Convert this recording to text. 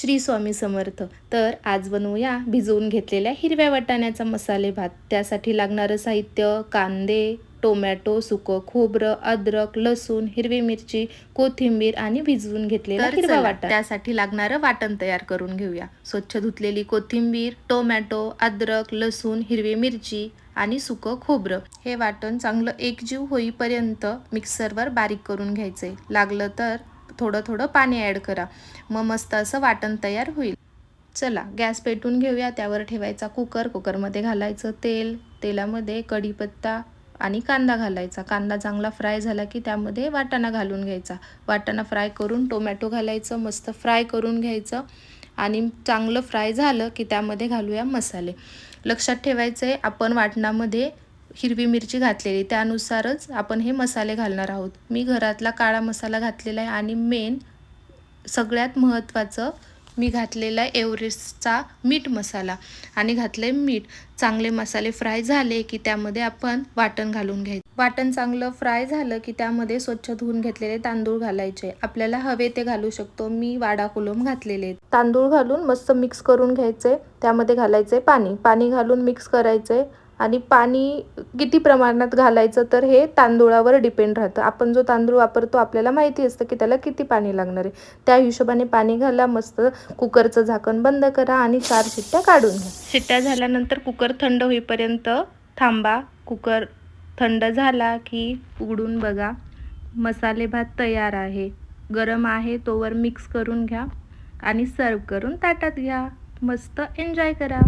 श्री स्वामी समर्थ. तर आज बनवूया भिजवून घेतलेल्या हिरव्या वाटाण्याचा मसाले भात. त्यासाठी लागणारं साहित्य: कांदे, टोमॅटो, सुकं खोबरं, अद्रक, लसूण, हिरवी मिरची, कोथिंबीर आणि भिजवून घेतलेला हिरवा वाटाणा. त्यासाठी लागणारं वाटण तयार करून घेऊया. स्वच्छ धुतलेली कोथिंबीर, टोमॅटो, अद्रक, लसूण, हिरवी मिरची आणि सुकं खोबरं. हे वाटण चांगलं एकजीव होईपर्यंत मिक्सरवर बारीक करून घ्यायचे. लागलं तर थोडं थोडं पाणी ॲड करा, मग मस्त असं वाटण तयार होईल. चला गॅस पेटून घेऊया. त्यावर ठेवायचा कुकर. कुकरमध्ये घालायचं तेल. तेलामध्ये कढीपत्ता आणि कांदा घालायचा. कांदा चांगला फ्राय झाला की त्यामध्ये वाटाणा घालून घ्यायचा. वाटाणा फ्राय करून टोमॅटो घालायचं, मस्त फ्राय करून घ्यायचं. आणि चांगलं फ्राय झालं की त्यामध्ये घालूया मसाले. लक्षात ठेवायचं आहे, आपण वाटणामध्ये हिरवी मिरची घातलेली, त्यानुसारच आपण हे मसाले घालणार आहोत. मी घरातला काळा मसाला घातलेला आहे आणि मेन सगळ्यात महत्त्वाचं मी घातलेला आहे एव्हरेस्टचा मीठ मसाला आणि घातले मीठ. चांगले मसाले फ्राय झाले की त्यामध्ये आपण वाटण घालून घ्यायचं. वाटण चांगलं फ्राय झालं की त्यामध्ये स्वच्छ धुवून घेतलेले तांदूळ घालायचे. आपल्याला हवे ते घालू शकतो. मी वाडा कोलम घातलेले. तांदूळ घालून मस्त मिक्स करून घ्यायचे. त्यामध्ये घालायचे पाणी. पाणी घालून मिक्स करायचे. आणि पाणी किती प्रमाणात घालायचं तर हे तांदूळावर डिपेंड राहतं. आपण जो तांदूळ वापरतो आपल्याला माहिती असतं की त्याला किती पाणी लागणार आहे. त्या हिशोबाने पाणी घाला. मस्त कुकरचं झाकण बंद करा आणि 4 शिट्ट्या काढून घ्या. शिट्ट्या झाल्यानंतर कुकर थंड होईपर्यंत थांबा. कुकर थंड झाला की उघडून बघा. मसाले भात तयार आहे. गरम आहे तोवर मिक्स करून घ्या आणि सर्व करून ताटात घ्या. मस्त एन्जॉय करा.